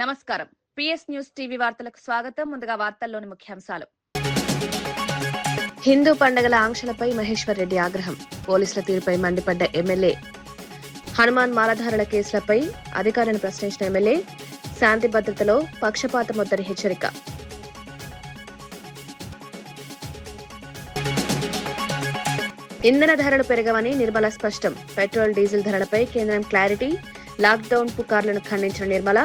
నమస్కారం. PS news TV వార్తలకు స్వాగతం. ముందుగా వార్తల్లోని ముఖ్యాంశాలు. హిందూ పండుగల ఆంక్షలపై మహేశ్వర్ రెడ్డి ఆగ్రహం. పోలీసుల తీరుపై మండిపడ్డ ఎమ్మెల్యే. హనుమాన్ మాలధారుల కేసులపై అధికారులను ప్రశ్నించిన ఎమ్మెల్యే. శాంతి భద్రతలో పక్షపాతమొద్దని హెచ్చరిక. ఇంధన ధరలు పెరగవని నిర్మల స్పష్టం. పెట్రోల్ డీజిల్ ధరలపై కేంద్రం క్లారిటీ. లాక్డౌన్ పుకార్లను ఖండించిన నిర్మల.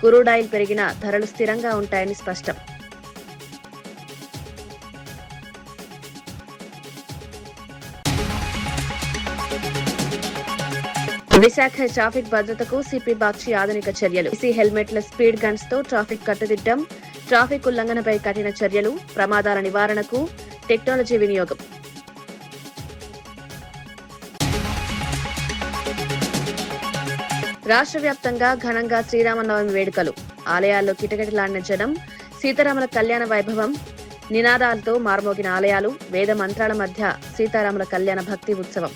క్రూడ్ ఆయిల్ పెరిగినా ధరలు స్థిరంగా ఉంటాయని స్పష్టం. విశాఖ ట్రాఫిక్ భద్రతకు సిపి బాక్షి ఆధునిక చర్యలు. ఈసీ హెల్మెట్ల స్పీడ్ గన్స్ తో ట్రాఫిక్ కట్టుదిట్టం. ట్రాఫిక్ ఉల్లంఘనపై కఠిన చర్యలు. ప్రమాదాల నివారణకు టెక్నాలజీ వినియోగం. రాష్ట్ర వ్యాప్తంగా ఘనంగా శ్రీరామనవమి వేడుకలు. ఆలయాల్లో కిటకిటలాడిన జనం. సీతారాముల కళ్యాణ వైభవం. నినాదాలతో మారుమోగిన ఆలయాలు. వేద మంత్రాల మధ్య సీతారాముల కళ్యాణ భక్తి ఉత్సవం.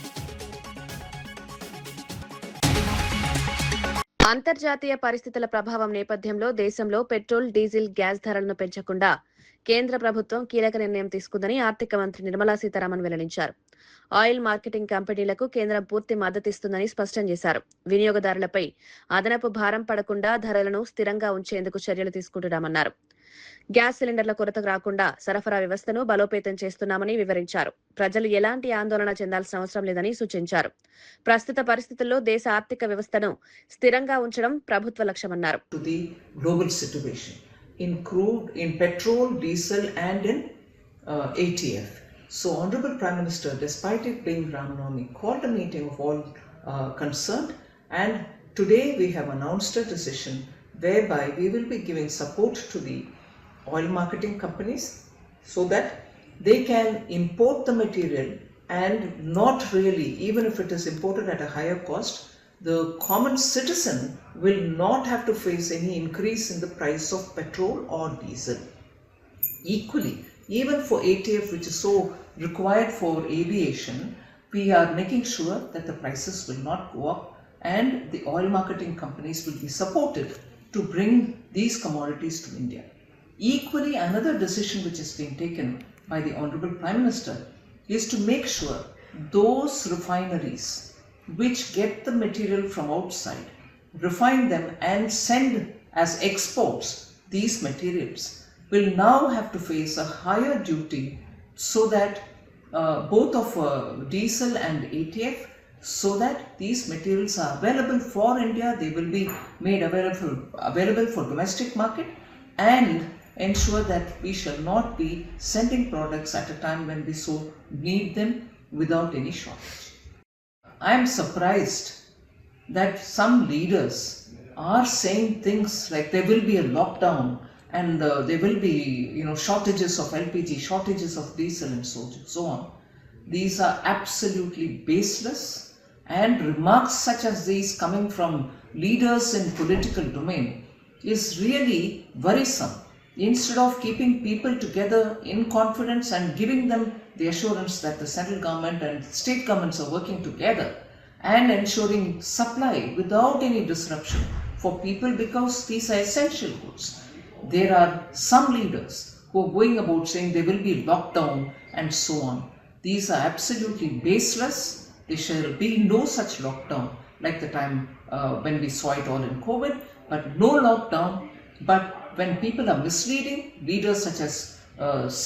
అంతర్జాతీయ పరిస్థితుల ప్రభావం నేపథ్యంలో దేశంలో పెట్రోల్, డీజిల్, గ్యాస్ ధరలను పెంచకుండా కేంద్ర ప్రభుత్వం కీలక నిర్ణయం తీసుకుందని ఆర్థిక మంత్రి నిర్మలా సీతారామన్ వెల్లడించారు. ఆయిల్ మార్కెటింగ్ కంపెనీలకు కేంద్రం పూర్తి మద్దతిస్తుందని స్పష్టం చేశారు. వినియోగదారులపై అదనపు భారం పడకుండా ధరలను స్థిరంగా ఉంచేందుకు చర్యలు తీసుకుంటున్నామన్నారు. గ్యాస్ సిలిండర్ల కొరత రాకుండా సరఫరా వ్యవస్థను బలోపేతం చేస్తున్నామని వివరించారు. ప్రజలు ఎలాంటి ఆందోళన చెందాల్సిన అవసరం లేదని సూచించారు. ప్రస్తుత పరిస్థితుల్లో దేశ ఆర్థిక వ్యవస్థను స్థిరంగా ఉంచడం ప్రభుత్వ లక్ష్యమన్నారు. In petrol, diesel and in ATF. So Honorable Prime Minister, despite it being Ramnavami, called a meeting of all concerned, and today we have announced a decision whereby we will be giving support to the oil marketing companies so that they can import the material and not really, even if it is imported at a higher cost, the common citizen will not have to face any increase in the price of petrol or diesel. Equally, even for ATF, which is so required for aviation, we are making sure that the prices will not go up and the oil marketing companies will be supported to bring these commodities to India. Equally, another decision which is being taken by the Honorable Prime Minister is to make sure those refineries which get the material from outside, refine them and send as exports these materials, will now have to face a higher duty so that both of diesel and ATF, so that these materials are available for India, they will be made available for domestic market and ensure that we shall not be sending products at a time when we so need them without any shortage. I am surprised that some leaders are saying things like there will be a lockdown and there will be shortages of LPG, shortages of diesel and so on. These are absolutely baseless, and remarks such as these coming from leaders in political domain is really worrisome. Instead of keeping people together in confidence and giving them the assurance that the central government and state governments are working together and ensuring supply without any disruption for people, because these are essential goods. There are some leaders who are going about saying there will be lockdown and so on. These are absolutely baseless. There shall be no such lockdown like the time when we saw it all in COVID, but no lockdown. But when people are misleading, leaders such as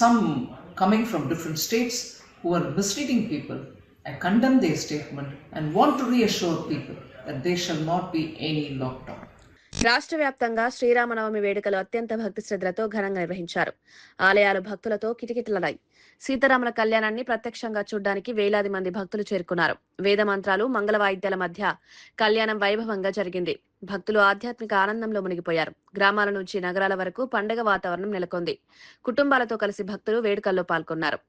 some coming from different states who are misleading people, I condemn their statement and want to reassure people that there shall not be any lockdown. రాష్ట్ర వ్యాప్తంగా శ్రీరామనవమి వేడుకలు అత్యంత భక్తి శ్రద్ధలతో ఘనంగా నిర్వహించారు. ఆలయాలు భక్తులతో కిటకిటలాడాయి. సీతారాముల కళ్యాణాన్ని ప్రత్యక్షంగా చూడ్డానికి వేలాది మంది భక్తులు చేరుకున్నారు. వేద మంత్రాలు, మంగళ వాయిద్యాల మధ్య కళ్యాణం వైభవంగా జరిగింది. భక్తులు ఆధ్యాత్మిక ఆనందంలో మునిగిపోయారు. గ్రామాల నుంచి నగరాల వరకు పండగ వాతావరణం నెలకొంది. కుటుంబాలతో కలిసి భక్తులు వేడుకల్లో పాల్గొన్నారు.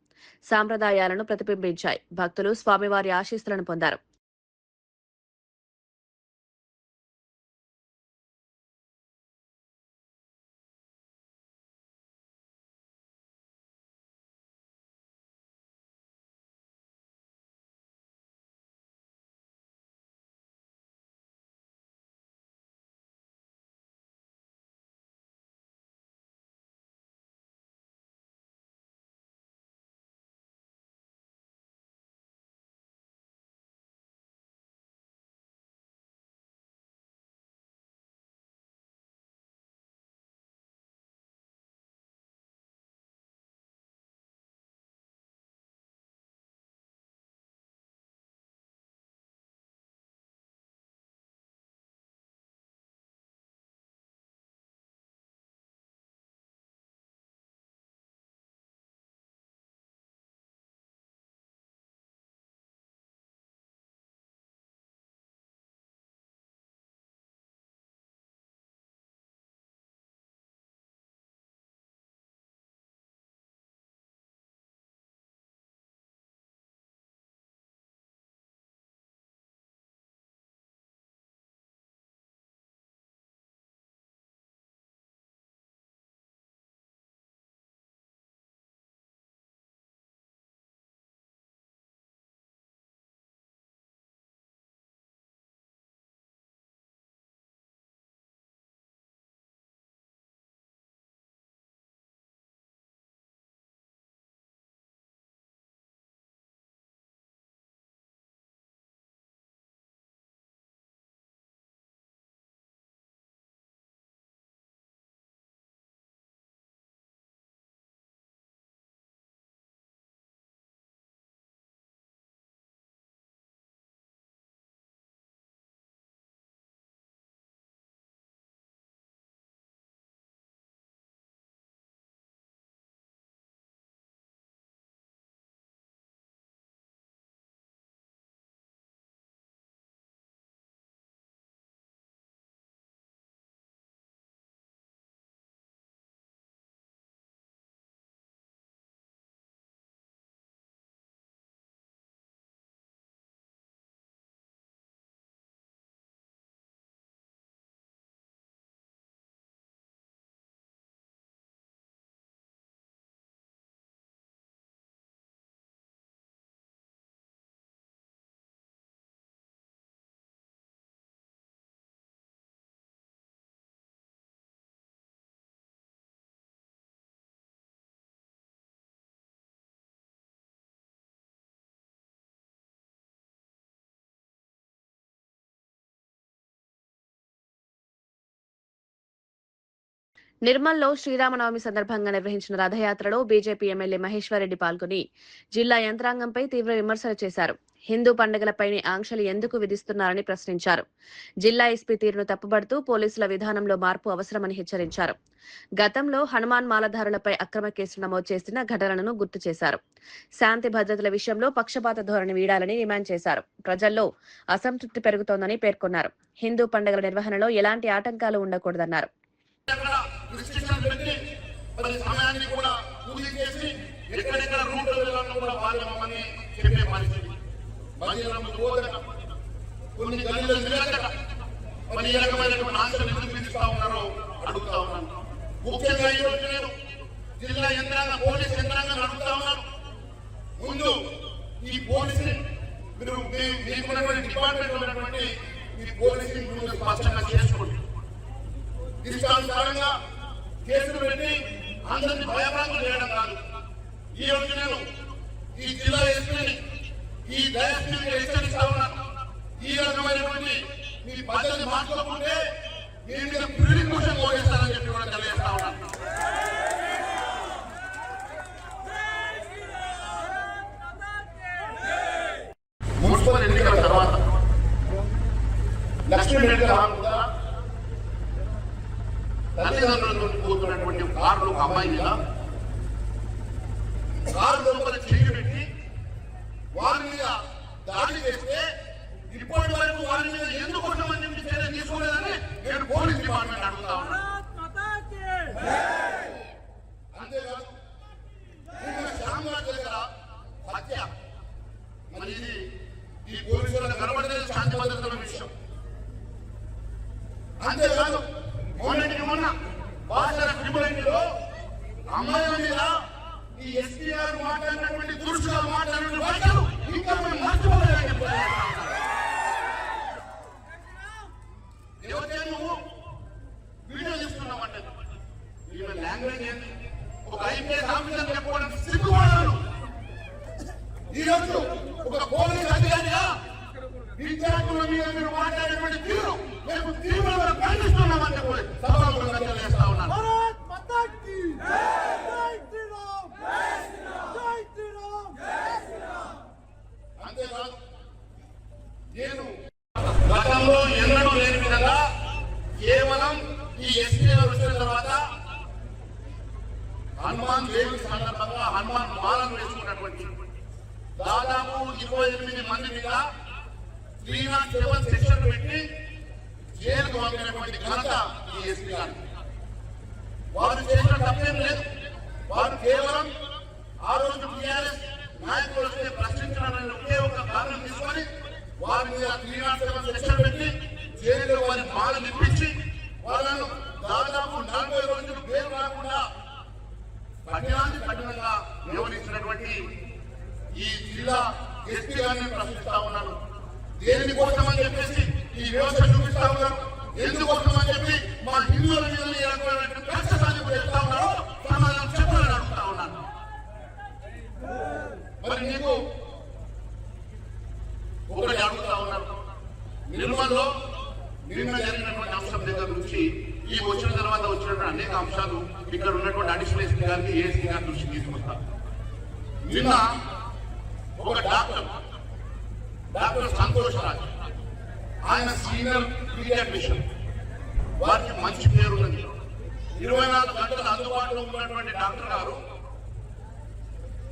సాంప్రదాయాలను ప్రతిబింబించాయి. భక్తులు స్వామివారి ఆశీస్సులను పొందారు. నిర్మల్లో శ్రీరామనవమి సందర్భంగా నిర్వహించిన రథయాత్రలో బీజేపీ ఎమ్మెల్యే మహేశ్వరరెడ్డి పాల్గొని జిల్లా యంత్రాంగంపై తీవ్ర విమర్శలు చేశారు. హిందూ పండుగలపైనే ఆంక్షలు ఎందుకు విధిస్తున్నారని ప్రశ్నించారు. జిల్లా ఎస్పీ తీరును తప్పుబడుతూ పోలీసుల విధానంలో మార్పు అవసరమని హెచ్చరించారు. గతంలో హనుమాన్ మాలధారులపై అక్రమ కేసులు నమోదు చేసిన ఘటనలను గుర్తు చేశారు. శాంతి భద్రతల విషయంలో పక్షపాత ధోరణి వీడాలని డిమాండ్ చేశారు. ప్రజల్లో అసంతృప్తి పెరుగుతోందని పేర్కొన్నారు. హిందూ పండుగల నిర్వహణలో ఎలాంటి ఆటంకాలు ఉండకూడదన్నారు. రిస్ట్రిక్షన్ పెట్టి మరి సమయాన్ని కూడా కూలీ చేసి ఎక్కడెక్కడ రూట్ వెళ్ళాలని కూడా వాళ్ళు మమ్మల్ని చెప్పే పరిస్థితి. మహిళలను పోదట కొన్ని గల్లీలు నిలకట మరి ఏ రకమైనటువంటి ఆంక్షలు ఎందుకు విధిస్తా ఉన్నారో అడుగుతా ఉన్నాను. ముఖ్యంగా ఈ రోజు నేను జిల్లా యంత్రాంగం పోలీస్ యంత్రాంగాన్ని అడుగుతా ఉన్నాను. ముందు ఈ పోలీసుని మీరు మీకున్నటువంటి డిపార్ట్మెంట్ ఉన్నటువంటి ఈ పోలీసుని ముందు స్పష్టంగా చేసుకోండి. ఇష్టానుసారంగా కేసులు పెట్టి అందరినీ భయభ్రాంతులు చేయడం కాదు. ఈ రోజు నేను ఈ జిల్లా ఎస్పీని ఈ డయాస్పీని హెచ్చరిస్తా ఉన్నాను. ఈ రకమైనటువంటి మీ పద్ధతి మార్చుకోకుంటే మీ మీద ప్రిడిక్షన్ ఓడిస్తారని చెప్పి కూడా తెలియజేస్తా ఉన్నాను. మున్సిపల్ ఎన్నికల తర్వాత లక్ష్మీ రెడ్డి తల్లిదండ్రులతో కూతున్నటువంటి కారులో ఒక అమ్మాయి మీద కారు లోపల చెయ్యి పెట్టి వారి మీద దాడి చేస్తే ఇప్పటి వరకు వారి మీద ఎందుకు కొట్టమని చెప్పి చర్య తీసుకోలేదని నేను పోలీస్ డిపార్ట్మెంట్ అడుగుతా ఉన్నాను. అంతేకాదు శ్యామరాజ్ దగ్గర హత్య మరి ఇది ఈ పోలీసులకు కనబడలేదు శాంతి భద్రతల విషయం. అంతేకాదు మొన్న బాసర ట్రిబ్యునల్లో అమ్మాయిల మీద ఈ ఎస్పీఆర్ మాట్లాడినటువంటి పురుషులు మాట్లాడిన భాషలు ఇంకా మేము మర్చిపోలేదని ఎవరికే నువ్వు వీడియో తీసుకున్నామంటే ఈమె లాంగ్వేజ్ ఏంటి? ఒక ఐపీఎస్ ఆఫీసర్ చెప్పుకోవడానికి సిగ్గుపడాలి. ఈరోజు ఒక పోలీస్ అధికారిగా విద్యార్థుల మీద మీరు మాట్లాడేటువంటి తీరు మేము తీవ్రంగా ఖండిస్తున్నామని కూడా సభలో తెలియజేస్తా ఉన్నాను. అంతేకాదు నేను గతంలో ఎన్నడూ లేని విధంగా కేవలం ఈ ఎస్పీ గారు వచ్చిన తర్వాత హనుమాన్ జయంతి సందర్భంగా హనుమాన్ మాలను వేసుకున్నటువంటి దాదాపు 28 మంది మీద 307 సెక్షన్ పెట్టి జైలుకు పంపినటువంటి ఘనత ఈ ఎస్పీ గారు. వారు చేసిన తప్పేం లేదు. వారు కేవలం ఆ రోజు టీఆర్ఎస్ నాయకులు వస్తే ప్రశ్నించాలని ఒకే ఒక కారణం తీసుకొని వారి మీద 307 సెక్షన్ పెట్టి జైలులో వారి మాల నిప్పించి వాళ్ళను దాదాపు 40 రోజులు పేరు రాకుండా కఠినంగా వ్యవహరించినటువంటి ఈ జిల్లా ఎస్పీ గారిని ప్రశ్నిస్తా ఉన్నాను. దేనికోసం అని చెప్పేసి ఈ వ్యవస్థ చూపిస్తా ఉన్నారు, ఎందుకోసం అని చెప్పి మా హిందువుల మీద కష్టసాన్ని చెప్తా ఉన్నారో సమాధానం చెప్పాలని అడుగుతా ఉన్నాను. మరి నీకు ఒకటి అడుగుతా ఉన్నారు. నిర్మల్లో నిన్న జరిగినటువంటి అంశం దగ్గర నుంచి ఈ వచ్చిన తర్వాత వచ్చినటువంటి అనేక అంశాలు ఇక్కడ ఉన్నటువంటి అడిషనల్ ఎస్పీ గారికి ఏఎస్పీ గారి దృష్టికి తీసుకొస్తారు. నిన్న ఒక డాక్టర్ సంతోష్ రాజ్, ఆయన సీనియర్ పీడియాట్రిషియన్, వారికి మంచి పేరు ఉన్నది. 24 గంటలు అందుబాటులో ఉన్నటువంటి డాక్టర్ గారు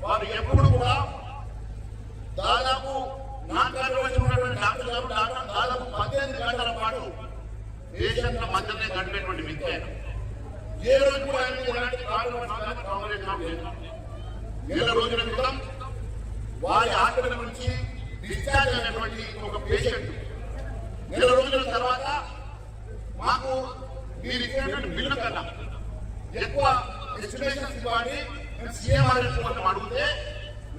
వారు ఎప్పుడు కూడా దాదాపు నాటకాలు వచ్చి ఉన్నటువంటి డాక్టర్ గారు దాదాపు 18 గంటల పాటు పేషెంట్ల మధ్యనే గడిపేటువంటి వ్యక్తి ఆయన. ఏ రోజు కూడా ఆయన ఎలాంటి కాంగ్రెస్ లేదు. నెల రోజుల క్రితం వారి హాస్పిటల్ నుంచి డిశ్చార్జ్ అయినటువంటి ఒక పేషెంట్ నెల రోజుల తర్వాత మాకు మీరు ఇచ్చినటువంటి బిల్లు కన్నా ఎక్కువ ఎస్టిమేషన్స్ ఇవ్వాలి సీఎంఆర్ కోసం అడిగితే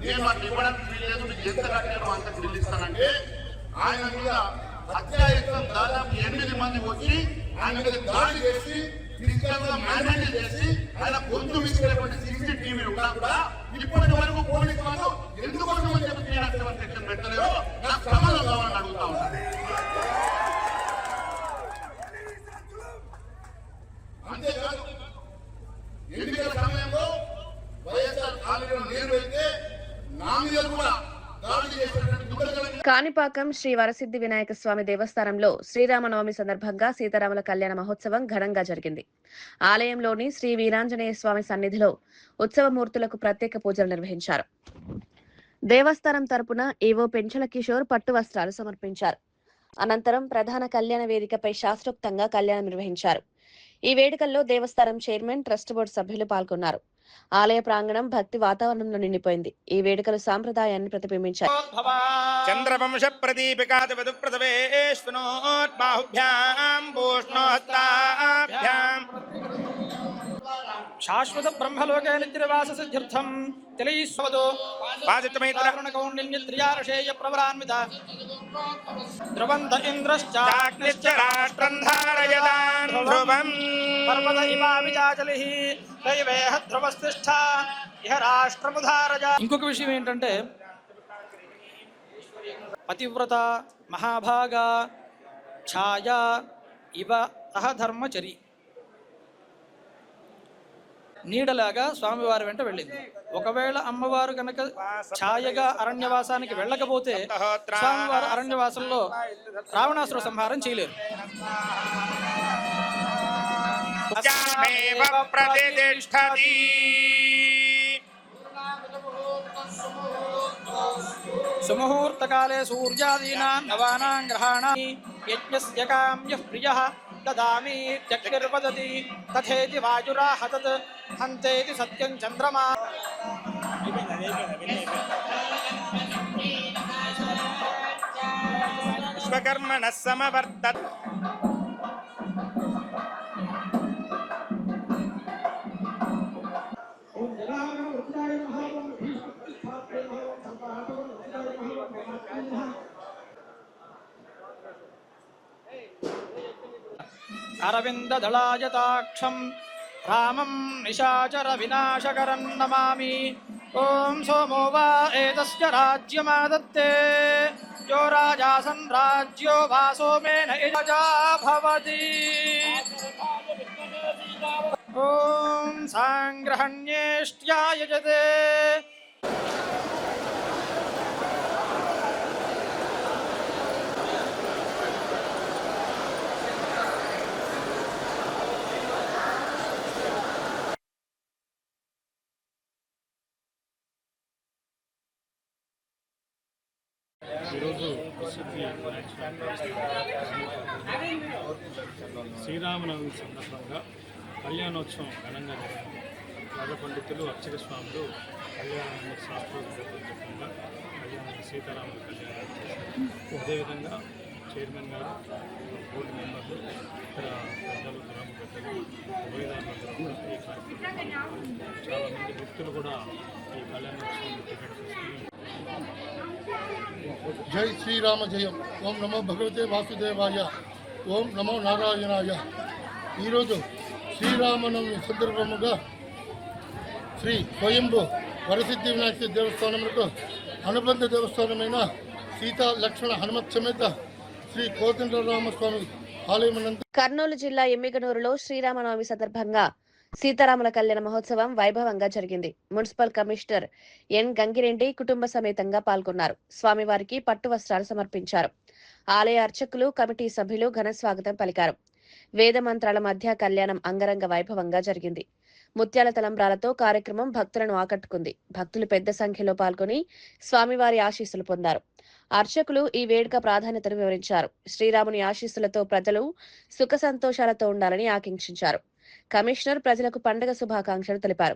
నేను మాకు ఇవ్వడానికి వీల్లేదు, మీకు ఎంత కట్టారో అంత బిల్లు ఇస్తానంటే ఆయన మీద హత్యాయత్నం దాదాపు 8 మంది వచ్చి ఆయన మీద దాడి చేసి ఫిజికల్ గా మ్యానేజ్ చేసి ఆయన గొంతు విసిరేటువంటి CCTV ఉన్నా కూడా ఇప్పటి వరకు పోలీసు వాళ్ళు ఎందుకోసం అని చెప్పి సెక్షన్ పెట్టలేదో నాకు సమాధానం కావాలని అడుగుతా ఉన్నాను. అంతేకాదు మీద కూడా దాడి చేసినటువంటి దుర్గతులను కాణిపాకం శ్రీ వరసిద్ధి వినాయక స్వామి దేవస్థానంలో శ్రీరామనవమి సందర్భంగా సీతారాముల కళ్యాణ మహోత్సవం ఘనంగా జరిగింది. ఆలయంలోని శ్రీ వీరాంజనేయ స్వామి సన్నిధిలో ఉత్సవమూర్తులకు ప్రత్యేక పూజలు నిర్వహించారు. దేవస్థానం తరపున ఈవో పెంచల కిషోర్ పట్టు వస్త్రాలు సమర్పించారు. అనంతరం ప్రధాన కళ్యాణ వేదికపై శాస్త్రోక్తంగా కళ్యాణం నిర్వహించారు. ఈ వేడుకల్లో దేవస్థానం చైర్మన్, ట్రస్ట్ బోర్డు సభ్యులు పాల్గొన్నారు. ఆలయ ప్రాంగణం భక్తి వాతావరణంలో నిండిపోయింది. ఈ వేడుకలు సాంప్రదాయాన్ని ప్రతిబింబించాయి. చంద్రవంశ ప్రదీపికాదివదు ప్రదవేష్ణోద్బాహుభ్యాం భూష్ణోహస్తాభ్యాం శాశ్వత బ్రహ్మలోకే నిత్యవాస సిద్ధ్యర్థం తెలియస్వదో పాదితమైత్రకౌండిన్యత్రియారషేయ ప్రవరాన్విత ధ్రువంత ఇంద్రశ్చాగ్నిశ్చ రాష్ట్రం ధారయదాన్ ధ్రువం పర్వత ఇవావిజాచలిః దైవేహ ధ్రువస్థిష్ఠ ఇహ రాష్ట్రముధారజ. ఇంకొక విషయం ఏంటంటే పతివ్రత మహాభాగ ఛాయ ఇవ ధర్మచరి నీడలాగా స్వామివారి వెంట వెళ్ళింది. ఒకవేళ అమ్మవారు కనుక ఛాయగా అరణ్యవాసానికి వెళ్ళకపోతే స్వామివారు అరణ్యవాసంలో రావణాసుర సంహారం చేయలేరు. సుముహూర్తకాలే సూర్యాదీనాం నవానాం గ్రహాణాం యజ్ఞస్య కామ్యః ప్రియః దదామీత్యగ్నిర్వదతి తథేతి వాయురాహ తత్ హంతేతి సత్యం చంద్రమా. విశ్వకర్మణః సమవర్తత్ అరవిందదళాయతాక్షం రామం నిశాచర వినాశకరం నమామి. ఓం సోమో వా ఏతస్య రాజ్యమాదత్తే యో రాజాసన్ రాజ్యో వా సోమేన రాజా భవతి. ఓం సాంగ్రహణ్యేష్ట్యాయజతే. ఈరోజు ప్రసిద్ధి శ్రీరామనవమి సందర్భంగా కళ్యాణోత్సవం ఘనంగా జరిగింది. రాజ పండితులు, అర్చక స్వాములు కళ్యాణాన్ని శాస్త్రోక్తంగా కళ్యాణాన్ని సీతారాముల కళ్యాణం చేశారు. అదేవిధంగా చైర్మన్ గారు, బోర్డు మెంబర్లు, ఇతర పెద్దలు, గ్రామ పెద్దలు, ఉభయదారులందరూ కూడా ఈ కార్యక్రమం చాలామంది వ్యక్తులు కూడా ఈ కళ్యాణోత్సవం టికెట్ తీసుకుని జై శ్రీరామ జయం. ఓం నమో భగవతే వాసుదేవాయ. ఓం నమో నారాయణాయ. ఈరోజు శ్రీరామనవమి సందర్భముగా శ్రీ స్వయంభూ వరసిద్ధి వినాయక దేవస్థానములకు అనుబంధ దేవస్థానమైన సీతా లక్ష్మణ హనుమత్ సమేత శ్రీ కోదండరామస్వామి ఆలయమునందు కర్నూలు జిల్లా ఎమ్మిగనూరులో శ్రీరామనవమి సందర్భంగా సీతారాముల కళ్యాణ మహోత్సవం వైభవంగా జరిగింది. మున్సిపల్ కమిషనర్ ఎన్ గంగిరెడ్డి కుటుంబ సమేతంగా పాల్గొన్నారు. స్వామివారికి పట్టు వస్త్రాలు సమర్పించారు. ఆలయ అర్చకులు, కమిటీ సభ్యులు ఘన స్వాగతం పలికారు. వేద మంత్రాల మధ్య కళ్యాణం అంగరంగ వైభవంగా జరిగింది. ముత్యాల తలంబ్రాలతో కార్యక్రమం భక్తులను ఆకట్టుకుంది. భక్తులు పెద్ద సంఖ్యలో పాల్గొని స్వామివారి ఆశీస్సులు పొందారు. అర్చకులు ఈ వేడుక ప్రాధాన్యతను వివరించారు. శ్రీరాముని ఆశీస్సులతో ప్రజలు సుఖ సంతోషాలతో ఉండాలని ఆకాంక్షించారు. కమిషనర్ ప్రజలకు పండుగ శుభాకాంక్షలు తెలిపారు.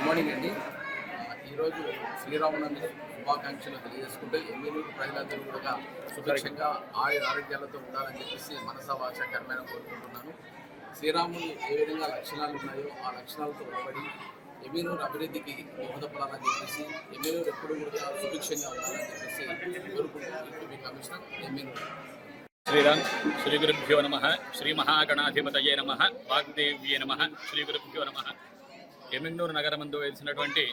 మార్నింగ్ అండి. ఈరోజు శ్రీరామనవమి శుభాకాంక్షలు తెలియజేసుకుంటూ ఎమ్మెల్యేలు ప్రజలందరూ కూడా సుభిక్షంగా ఆరోగ్యాలతో ఉండాలని చెప్పేసి మనసా వాచ కర్మేణ కోరుకుంటున్నాను. శ్రీరాములు ఏ విధంగా లక్షణాలు ఉన్నాయో ఆ లక్షణాలతో నిలబడి ఎమ్మెల్యేలు అభివృద్ధికి దోహదపడాలని చెప్పేసి ఎమ్మెల్యేలు ఎప్పుడు కూడా సుభిక్షంగా ఉండాలని చెప్పేసి కోరుకుంటున్నాను. కమిషనర్ ఎమ్మెల్యేలు. శ్రీరామ్. శ్రీ గురుభ్యో నమః. శ్రీ మహాగణాధిపతయే నమః. వాగ్దేవ్యే నమః. శ్రీ గురుభ్యో నమః. ఎమ్మిగనూరు నగరమందు వెలిసినటువంటి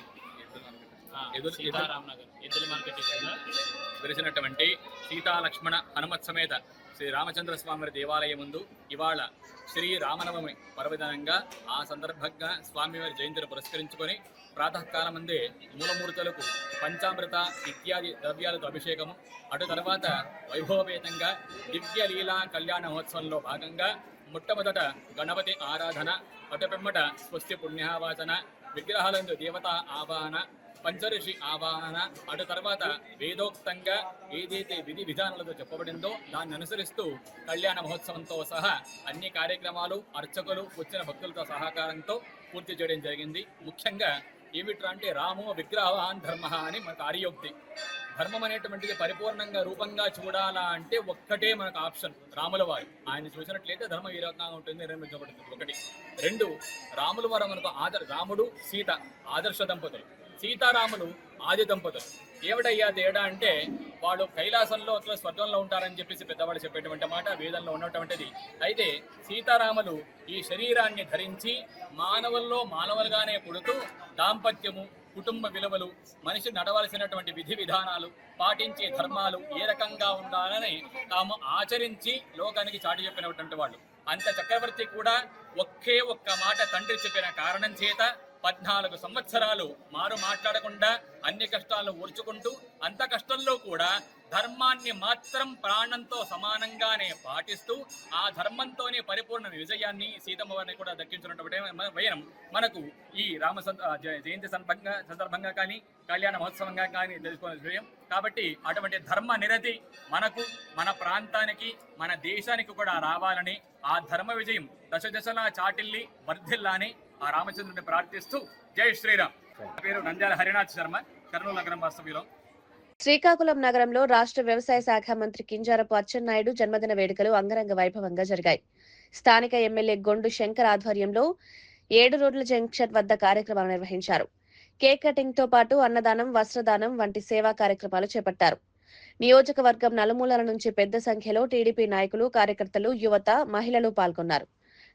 వెలిసినటువంటి సీతా లక్ష్మణ హనుమత్ సమేత శ్రీ రామచంద్ర స్వామి దేవాలయం ముందు ఇవాళ శ్రీ రామనవమి పర్వదినంగా ఆ సందర్భంగా స్వామివారి జయంతిని పురస్కరించుకొని ప్రాతకాలం ముందే మూలమూర్తులకు పంచామృత ఇత్యాది ద్రవ్యాలతో అభిషేకము, అటు తర్వాత వైభవపేతంగా దివ్య లీలా కళ్యాణ మహోత్సవంలో భాగంగా మొట్టమొదట గణపతి ఆరాధన, అటు పిమ్మట స్వస్తి పుణ్యావాచన, విగ్రహాలందు దేవతా ఆవాహన, పంచఋషి ఆవాహన, అటు తర్వాత వేదోక్తంగా ఏదైతే విధి విధానాలతో చెప్పబడిందో దాన్ని అనుసరిస్తూ కళ్యాణ మహోత్సవంతో సహా అన్ని కార్యక్రమాలు అర్చకులు వచ్చిన భక్తులతో సహకారంతో పూర్తి చేయడం జరిగింది. ముఖ్యంగా ఏమిట్రా అంటే రామో విగ్రహవాన్ ధర్మ అని మనకు ఆర్యోక్తి. ధర్మం అనేటువంటిది పరిపూర్ణంగా రూపంగా చూడాలా అంటే ఒక్కటే మనకు ఆప్షన్, రాముల వారు. ఆయన చూసినట్లయితే ధర్మం ఈ రకంగా ఉంటుంది, నిర్మించబడుతుంది. ఒకటి. రెండు, రాముల వారు మనకు రాముడు సీత ఆదర్శ దంపతులు, సీతారాములు ఆది దంపతులు. ఏమిటయ్యా తేడా అంటే వాళ్ళు కైలాసంలో అట్లా స్వర్గంలో ఉంటారని చెప్పేసి పెద్దవాళ్ళు చెప్పేటువంటి మాట వేదంలో ఉన్నటువంటిది. అయితే సీతారాములు ఈ శరీరాన్ని ధరించి మానవుల్లో మానవులుగానే పుడుతూ దాంపత్యము, కుటుంబ విలువలు, మనిషి నడవలసినటువంటి విధి విధానాలు, పాటించే ధర్మాలు ఏ రకంగా ఉండాలని తాము ఆచరించి లోకానికి చాటి చెప్పినటువంటి వాళ్ళు. అంత చక్రవర్తి కూడా ఒకే ఒక్క మాట తండ్రి చెప్పిన కారణం చేత 14 సంవత్సరాలు మారు మాట్లాడకుండా అన్ని కష్టాలను ఓర్చుకుంటూ అంత కష్టంలో కూడా ధర్మాన్ని మాత్రం ప్రాణంతో సమానంగానే పాటిస్తూ ఆ ధర్మంతోనే పరిపూర్ణ విజయాన్ని సీతమ్మ వారిని కూడా దక్కించినటువంటి వైనం మనకు ఈ జయంతి సందర్భంగా కానీ కళ్యాణ మహోత్సవంగా కానీ తెలుసుకునే విషయం. కాబట్టి అటువంటి ధర్మ నిరతి మనకు, మన ప్రాంతానికి, మన దేశానికి కూడా రావాలని, ఆ ధర్మ విజయం దశ దశలా చాటిల్లి వర్ధిల్లాని ఆ రామచంద్రుడిని ప్రార్థిస్తూ జై శ్రీరామ్. పేరు నంద్యాల హరినాథ్ శర్మ, కర్నూలు నగరం వాస్తవ్యులం. శ్రీకాకుళం నగరంలో రాష్ట్ర వ్యవసాయ శాఖ మంత్రి కింజారపు అచ్చెన్నాయుడు జన్మదిన వేడుకలు అంగరంగ వైభవంగా జరిగాయి. స్థానిక ఎమ్మెల్యే గొండు శంకర్ ఆధ్వర్యంలో 7 రోడ్ల జంక్షన్ వద్ద కార్యక్రమాలు నిర్వహించారు. కేక్ కటింగ్ తో పాటు అన్నదానం, వస్త్రదానం వంటి సేవా కార్యక్రమాలు చేపట్టారు. నియోజకవర్గం నలుమూలల నుంచి పెద్ద సంఖ్యలో టీడీపీ నాయకులు, కార్యకర్తలు, యువత, మహిళలు పాల్గొన్నారు.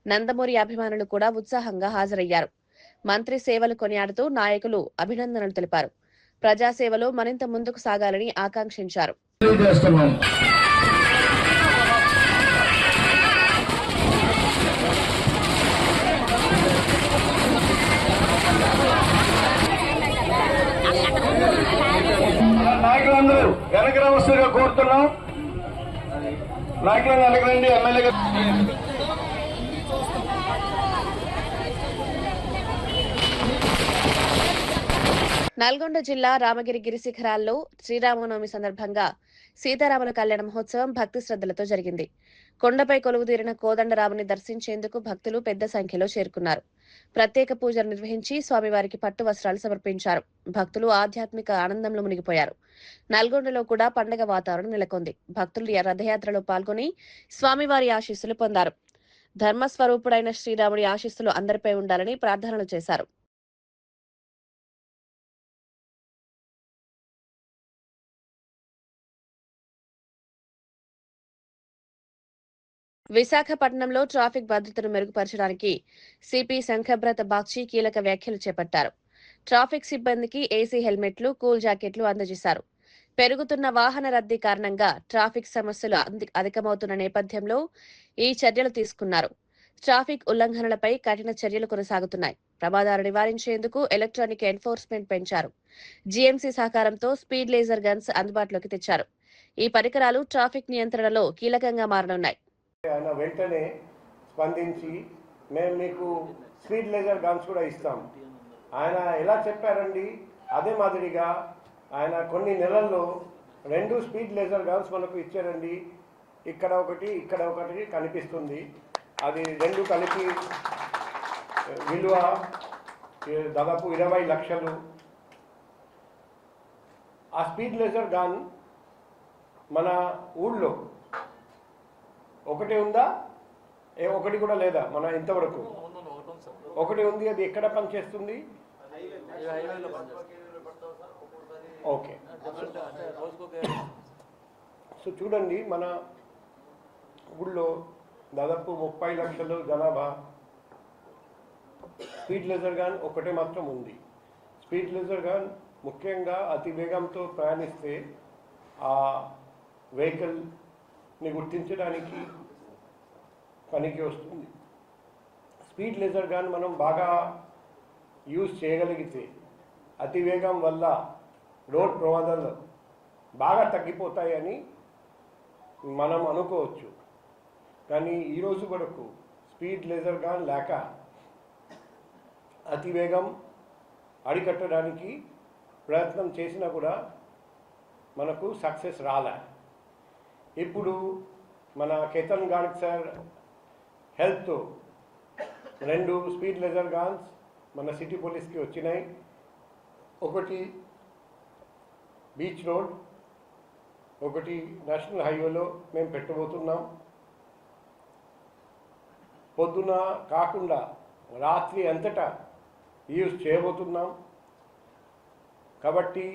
నందమూరి అభిమానులు కూడా ఉత్సాహంగా హాజరయ్యారు. మంత్రి సేవలు కొనియాడుతూ నాయకులు అభినందనలు తెలిపారు. ప్రజాసేవలో మరింత ముందుకు సాగాలని ఆకాంక్షించారు. నాయకులందరూ వెనక రావస్తుగా కోరుతున్నాం. నాయకులను వెనకరండి. ఎమ్మెల్యే నల్గొండ జిల్లా రామగిరి గిరిశిఖరాల్లో శ్రీరామనవమి సందర్భంగా సీతారాముల కళ్యాణ మహోత్సవం భక్తి శ్రద్ధలతో జరిగింది. కొండపై కొలువుదీరిన కోదండరాముని దర్శించేందుకు భక్తులు పెద్ద సంఖ్యలో చేరుకున్నారు. ప్రత్యేక పూజలు నిర్వహించి స్వామివారికి పట్టు వస్త్రాలు సమర్పించారు. భక్తులు ఆధ్యాత్మిక ఆనందంలో మునిగిపోయారు. నల్గొండలో కూడా పండగ వాతావరణం నెలకొంది. భక్తులు రథయాత్రలో పాల్గొని స్వామివారి ఆశీస్సులు పొందారు. ధర్మస్వరూపుడైన శ్రీరాముడి ఆశీస్సులు అందరిపై ఉండాలని ప్రార్థనలు చేశారు. విశాఖపట్నంలో ట్రాఫిక్ భద్రతను మెరుగుపరచడానికి సిపి శంఖబ్రత బాగ్చి కీలక వ్యాఖ్యలు చేపట్టారు. ట్రాఫిక్ సిబ్బందికి ఏసీ హెల్మెట్లు, కూల్ జాకెట్లు అందజేశారు. పెరుగుతున్న వాహన రద్దీ కారణంగా ట్రాఫిక్ సమస్యలు అధికమవుతున్న నేపథ్యంలో ఈ చర్యలు తీసుకున్నారు. ట్రాఫిక్ ఉల్లంఘనలపై కఠిన చర్యలు కొనసాగుతున్నాయి. ప్రమాదాలు నివారించేందుకు ఎలక్ట్రానిక్ ఎన్ఫోర్స్మెంట్ పెంచారు. జీఎంసీ సహకారంతో స్పీడ్ లేజర్ గన్స్ అందుబాటులోకి తెచ్చారు. ఈ పరికరాలు ట్రాఫిక్ నియంత్రణలో కీలకంగా మారనున్నాయి. ఆయన వెంటనే స్పందించి మేము మీకు స్పీడ్ లేజర్ గన్స్ కూడా ఇస్తాం. ఆయన ఎలా చెప్పారండి, అదే మాదిరిగా ఆయన కొన్ని నెలల్లో 2 స్పీడ్ లేజర్ గన్స్ మనకు ఇచ్చారండి. ఇక్కడ ఒకటి కనిపిస్తుంది. అది 2 కలిపి విలువ దాదాపు 20 లక్షలు. ఆ స్పీడ్ లేజర్ గన్ మన ఊళ్ళో ఒకటి ఉందా, ఒకటి కూడా లేదా? మన ఇంతవరకు ఒకటి ఉంది. అది ఎక్కడ పనిచేస్తుంది? ఓకే. సో చూడండి, మన ఊళ్ళో దాదాపు 30 లక్షలు జనాభా. స్పీడ్ లేజర్ గన్ ఒకటే మాత్రం ఉంది. స్పీడ్ లేజర్ గన్ ముఖ్యంగా అతి వేగంతో ప్రయాణిస్తే ఆ వెహికల్ ని గుర్తించడానికి పనికి వస్తుంది. స్పీడ్ లేజర్ గన్ మనం బాగా యూజ్ చేయగలిగితే అతివేగం వల్ల రోడ్ ప్రమాదాలు బాగా తగ్గిపోతాయని మనం అనుకోవచ్చు. కానీ ఈరోజు వరకు స్పీడ్ లేజర్ గన్ లేక అతివేగం అరికట్టడానికి ప్రయత్నం చేసినా కూడా మనకు సక్సెస్ రాలే. ఇప్పుడు మన కేతన్ గార్గ్ సార్ హెల్ప్తో 2 స్పీడ్ లేజర్ గన్స్ మన సిటీ పోలీస్కి వచ్చినాయి. ఒకటి బీచ్ రోడ్, ఒకటి నేషనల్ హైవేలో మేము పెట్టబోతున్నాం. పొద్దున కాకుండా రాత్రి అంతటా యూజ్ చేయబోతున్నాం. కాబట్టి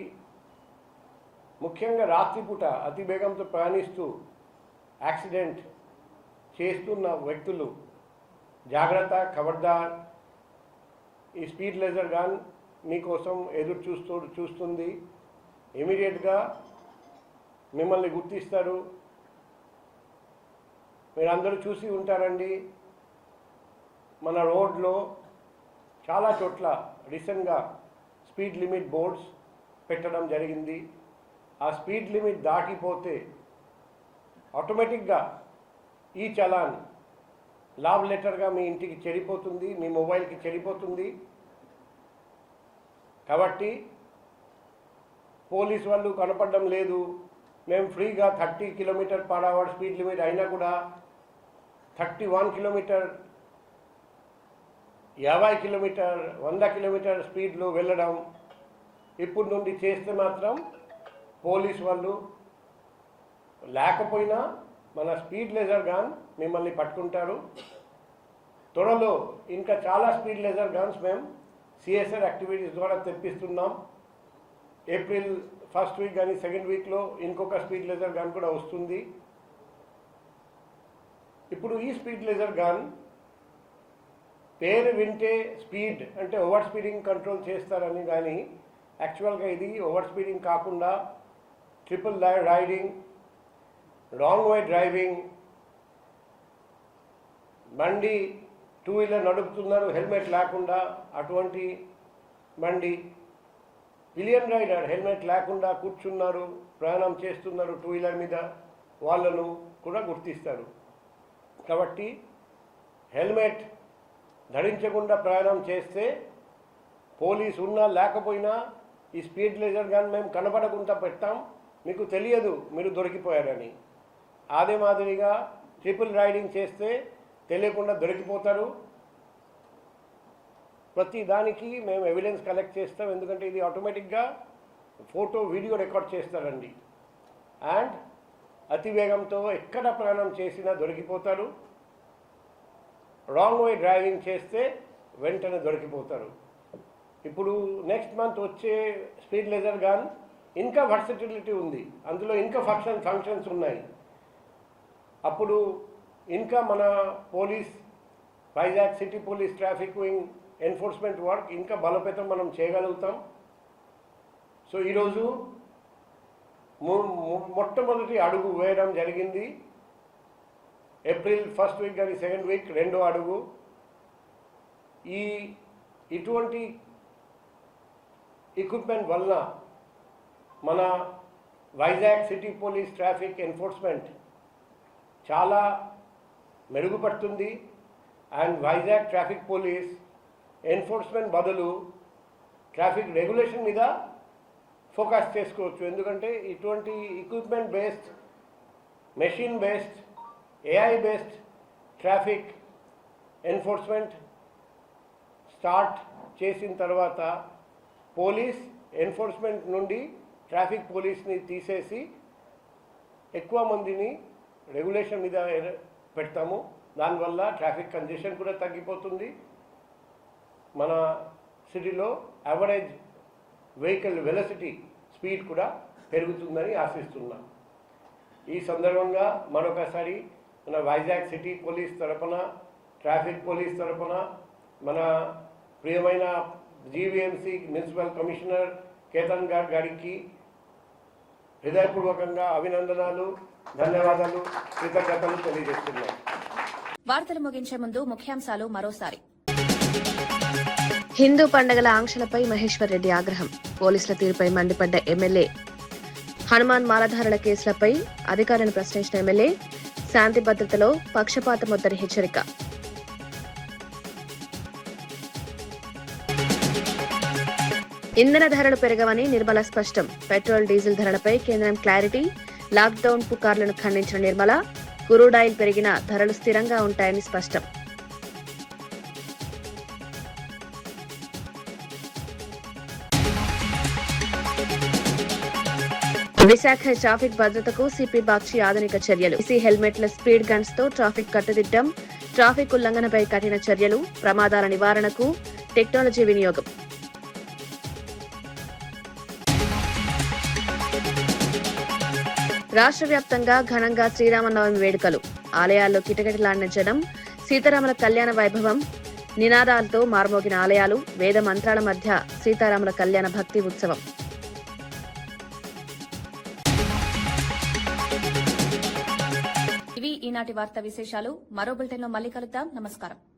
ముఖ్యంగా రాత్రిపూట అతి వేగంతో ప్రయాణిస్తూ యాక్సిడెంట్ చేస్తున్న వ్యక్తులు జాగ్రత్త, ఖబర్దార్. ఈ స్పీడ్ లేజర్ గన్ మీకోసం ఎదురు చూస్తుంది. ఇమీడియట్గా మిమ్మల్ని గుర్తిస్తారు. మీరందరూ చూసి ఉంటారండి, మన రోడ్లో చాలా చోట్ల రీసెంట్గా స్పీడ్ లిమిట్ బోర్డ్స్ పెట్టడం జరిగింది. ఆ స్పీడ్ లిమిట్ దాటిపోతే ఆటోమేటిక్గా ఈ చలాన్ లావ్ లెటర్గా మీ ఇంటికి చెడిపోతుంది, మీ మొబైల్కి చెడిపోతుంది. కాబట్టి పోలీస్ వాళ్ళు కనపడడం లేదు, మేము ఫ్రీగా 30 km/h స్పీడ్ లిమిట్ అయినా కూడా 31 km, 50 km, 100 km స్పీడ్లో వెళ్ళడం ఇప్పుడు నుండి చేస్తే మాత్రం పోలీస్ వాళ్ళు లేకపోయినా మన స్పీడ్ లేజర్ గన్ మిమ్మల్ని పట్టుకుంటారు. త్వరలో ఇంకా చాలా స్పీడ్ లేజర్ గన్స్ మేము సిఎస్ఆర్ యాక్టివిటీస్ ద్వారా తెప్పిస్తున్నాం. ఏప్రిల్ 1st వీక్ కానీ 2nd వీక్లో ఇంకొక స్పీడ్ లేజర్ గన్ కూడా వస్తుంది. ఇప్పుడు ఈ స్పీడ్ లేజర్ గన్ పేరు వింటే స్పీడ్ అంటే ఓవర్ స్పీడింగ్ కంట్రోల్ చేస్తారని, కానీ యాక్చువల్గా ఇది ఓవర్ స్పీడింగ్ కాకుండా triple riding, wrong way driving, బండి 2 వీలర్ నడుపుతున్నారు హెల్మెట్ లేకుండా అటువంటి బండి, పిలియన్ రైడర్ హెల్మెట్ లేకుండా కూర్చున్నారు, ప్రయాణం చేస్తున్నారు 2 వీలర్ మీద, వాళ్ళను కూడా గుర్తిస్తారు. కాబట్టి హెల్మెట్ ధరించకుండా ప్రయాణం చేస్తే పోలీసు ఉన్నా లేకపోయినా ఈ స్పీడ్ లేజర్ గన్ మేము కనబడకుండా పెట్టాం, మీకు తెలియదు మీరు దొరికిపోయారని. అదే మాదిరిగా ట్రిపుల్ రైడింగ్ చేస్తే తెలియకుండా దొరికిపోతారు. ప్రతి దానికి మేము ఎవిడెన్స్ కలెక్ట్ చేస్తాం, ఎందుకంటే ఇది ఆటోమేటిక్గా ఫోటో వీడియో రికార్డ్ చేస్తారండి. అండ్ అతివేగంతో ఎక్కడ ప్రయాణం చేసినా దొరికిపోతారు. రాంగ్ వే డ్రైవింగ్ చేస్తే వెంటనే దొరికిపోతారు. ఇప్పుడు నెక్స్ట్ మంత్ వచ్చే స్పీడ్ లేజర్ గన్ ఇంకా వర్సటిలిటీ ఉంది, అందులో ఇంకా ఫంక్షన్స్ ఉన్నాయి. అప్పుడు ఇంకా మన police Vizag city police traffic wing enforcement work ఇంకా బలోపేతం మనం చేయగలుగుతాం. సో ఈరోజు మొట్టమొదటి అడుగు వేయడం జరిగింది. ఏప్రిల్ 1st వీక్ కానీ 2nd వీక్ 2వ అడుగు. ఇటువంటి ఎక్విప్మెంట్ వలన మన Vizag city police traffic enforcement చాలా మెరుగుపడుతుంది. And Vizag traffic police enforcement బదులు ట్రాఫిక్ రెగ్యులేషన్ మీద ఫోకస్ చేసుకోవచ్చు. ఎందుకంటే ఇటువంటి equipment based, machine based, AI based traffic enforcement start చేసిన తర్వాత పోలీస్ ఎన్ఫోర్స్మెంట్ నుండి ట్రాఫిక్ పోలీస్ని తీసేసి ఎక్కువ మందిని రెగ్యులేషన్ మీద పెడతాము. దానివల్ల ట్రాఫిక్ కంజెషన్ కూడా తగ్గిపోతుంది. మన సిటీలో యావరేజ్ వెహికల్ వెలాసిటీ స్పీడ్ కూడా పెరుగుతుందని ఆశిస్తున్నాం. ఈ సందర్భంగా మరొకసారి మన వైజాగ్ సిటీ పోలీస్ తరపున, ట్రాఫిక్ పోలీస్ తరపున మన ప్రియమైన GVMC municipal commissioner Ketan Garg గారికి హృదయపూర్వకంగా అభినందనాలు. ధన్యవాదాలు, కృతజ్ఞతలు తెలియజేస్తున్నాను. వార్తలు ముగించే ముందు ముఖ్యాంశాలు మరోసారి. హిందూ పండుగల ఆంక్షలపై మహేశ్వర్ రెడ్డి ఆగ్రహం. పోలీసుల తీరుపై మండిపడ్డ ఎమ్మెల్యే. హనుమాన్ మాలధారుల కేసులపై అధికారులను ప్రశ్నించిన ఎమ్మెల్యే. శాంతి భద్రతలో పక్షపాతమొద్దని హెచ్చరిక. ఇంధన ధరలు పెరగవని నిర్మల స్పష్టం. పెట్రోల్ డీజిల్ ధరలపై కేంద్రం క్లారిటీ. లాక్డౌన్ పుకార్లను ఖండించిన నిర్మల. క్రూడ్ ఆయిల్ పెరిగినా ధరలు స్థిరంగా ఉంటాయని స్పష్టం. విశాఖ ట్రాఫిక్ భద్రతకు సిపి బాక్షి ఆధునిక చర్యలు. ఈసీ హెల్మెట్ల స్పీడ్ గన్స్ తో ట్రాఫిక్ కట్టుదిట్టం. ట్రాఫిక్ ఉల్లంఘనపై కఠిన చర్యలు. ప్రమాదాల నివారణకు టెక్నాలజీ వినియోగం. రాష్ట్ర వ్యాప్తంగా ఘనంగా శ్రీరామనవమి వేడుకలు. ఆలయాల్లో కిటకిటలాడిన జనం. సీతారాముల కళ్యాణ వైభవం. నినాదాలతో మార్మోగిన ఆలయాలు. వేద మంత్రాల మధ్య సీతారాముల కళ్యాణ భక్తి ఉత్సవం. ఇవి ఈనాటి వార్తా విశేషాలు. మరో బులెటిన్లో మళ్ళీ కలుద్దాం. నమస్కారం.